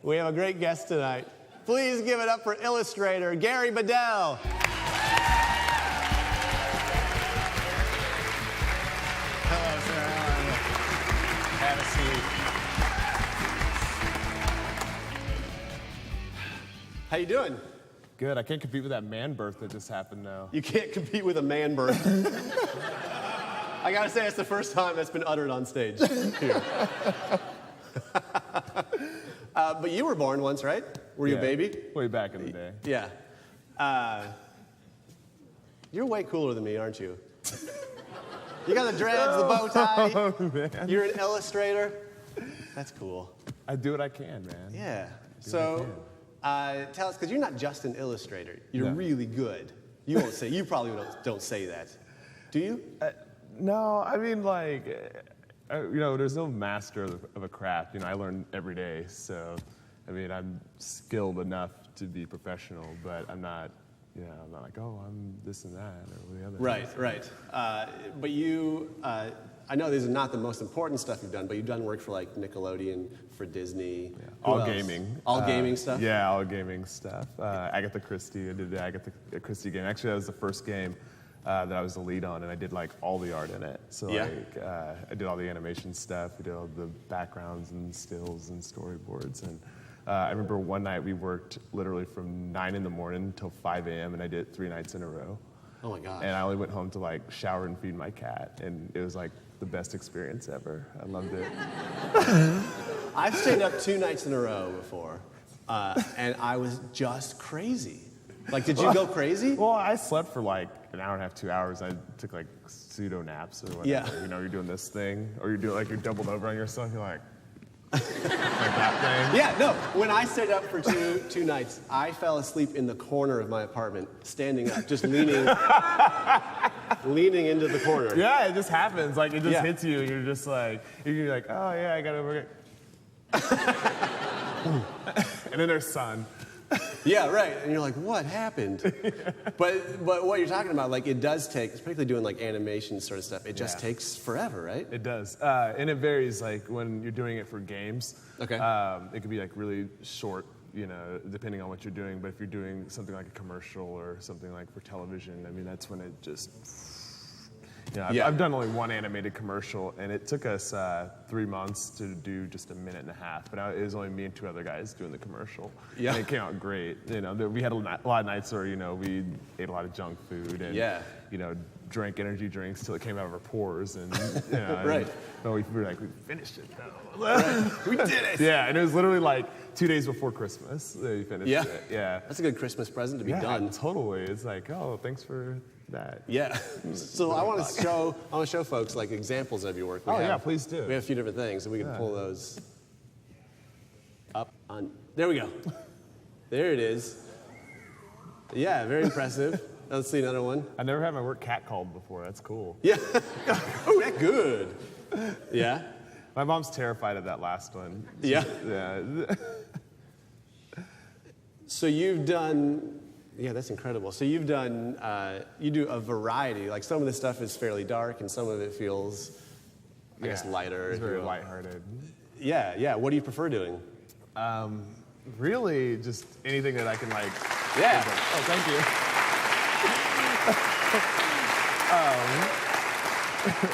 We have a great guest tonight. Please give it up for illustrator Gary Bedell. Hello, sir. Have a seat. How you doing? Good. I can't compete with that man birth that just happened now. You can't compete with a man birth. I gotta say, it's the first time that's been uttered on stage here. But you were born once, right? Were you a baby? Way back in the day. Yeah. You're way cooler than me, aren't you? You got the dreads, the bow tie. Oh, man. You're an illustrator. That's cool. I do what I can, man. Yeah. So, tell us, because you're not just an illustrator. You're really good. You won't say. You probably don't say that. Do you? No, I mean, like, there's no master of a craft. I learn every day. So, I mean, I'm skilled enough to be professional, but I'm not. I'm not like, oh, I'm this and that or the other. Right. But you, I know this is not the most important stuff you've done, but you've done work for like Nickelodeon, for Disney. Yeah. All gaming. All gaming stuff? Yeah, all gaming stuff. Agatha Christie, I did the Agatha Christie game. Actually, that was the first game that I was the lead on, and I did like all the art in it. So I did all the animation stuff, we did all the backgrounds and stills and storyboards. And I remember one night we worked literally from 9 in the morning till 5 a.m. and I did it 3 nights in a row. Oh my God. And I only went home to like shower and feed my cat, and it was like the best experience ever. I loved it. I've stayed up 2 nights in a row before, and I was just crazy. Like, did you go crazy? Well, I slept for like an hour and a half, 2 hours. I took like pseudo naps or whatever. Yeah. You're doing this thing, or you're doing like you're doubled over on yourself. You're like that thing. Yeah, no. When I stayed up for two nights, I fell asleep in the corner of my apartment, standing up, just leaning into the corner. Yeah, it just happens. Like it just hits you, and you're just like, oh yeah, I gotta work it. And then there's sun. Yeah, right. And you're like, what happened? But what you're talking about, like, it does take, particularly doing like animation sort of stuff, it just takes forever, right? It does. And it varies, like when you're doing it for games. Okay. It could be like really short, depending on what you're doing. But if you're doing something like a commercial or something like for television, I mean, that's when it just... I've done only one animated commercial, and it took us 3 months to do just 1.5 minutes. But it was only me and 2 other guys doing the commercial. Yeah. And it came out great. We had a lot of nights where, we ate a lot of junk food and, drank energy drinks till it came out of our pores. And, right. And, we were like, we finished it, though. Right. We did it. Yeah, and it was literally like 2 days before Christmas that we finished it. Yeah. That's a good Christmas present to be done. Totally. It's like, oh, thanks for that. Yeah. So I want to show folks like examples of your work. Yeah, please do. We have a few different things, and we can pull those up on. There we go. There it is. Yeah, very impressive. Let's see another one. I never had my work catcalled before. That's cool. Yeah. Oh, that's good. Yeah. My mom's terrified of that last one. Yeah. Yeah. So you've done. Yeah, that's incredible. So you've done, you do a variety. Like some of this stuff is fairly dark and some of it feels, I guess, lighter. It's very lighthearted. Yeah. What do you prefer doing? Really, just anything that I can like. Yeah. Oh, thank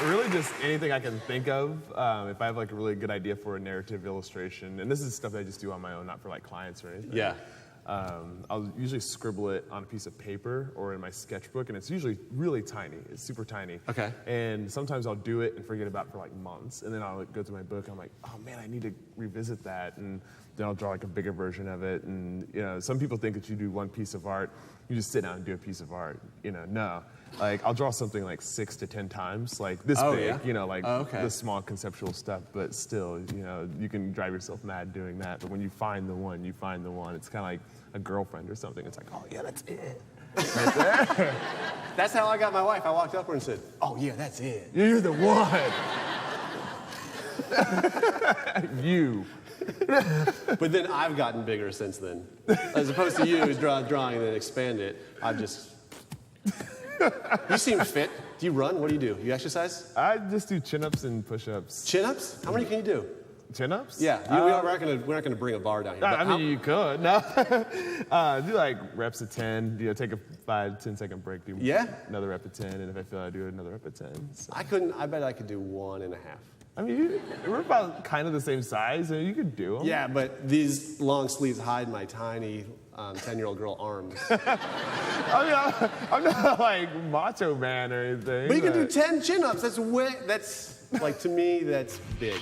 you. Really just anything I can think of. If I have like a really good idea for a narrative illustration, and this is stuff that I just do on my own, not for like clients or anything. Yeah. I'll usually scribble it on a piece of paper or in my sketchbook, and it's usually really tiny. It's super tiny. Okay. And sometimes I'll do it and forget about it for like months, and then I'll go through my book, and I'm like, oh man, I need to revisit that, and then I'll draw like a bigger version of it. And some people think that you do one piece of art, you just sit down and do a piece of art. No. Like I'll draw something like 6 to 10 times, like this big, this small conceptual stuff, but still, you can drive yourself mad doing that. But when you find the one, you find the one. It's kind of like a girlfriend or something. It's like, oh yeah, that's it. Right there. That's how I got my wife. I walked up to her and said, oh yeah, that's it. You're the one. You. But then I've gotten bigger since then. As opposed to you who's drawing and then expand it, I've just... You seem fit. Do you run? What do? You exercise? I just do chin-ups and push-ups. Chin-ups? How many can you do? chin-ups? Yeah, we're not gonna bring a bar down here. I mean, you could. No. Do like reps of 10. Take a 5-10 second break. Do another rep of 10, and if I feel I do another rep of 10. So. I bet I could do 1.5. I mean, we're about kind of the same size, and you could do them. Yeah, but these long sleeves hide my tiny 10-year-old girl arms. I mean, I'm not like Macho Man or anything. But you can do 10 chin-ups. That's like, to me, that's big.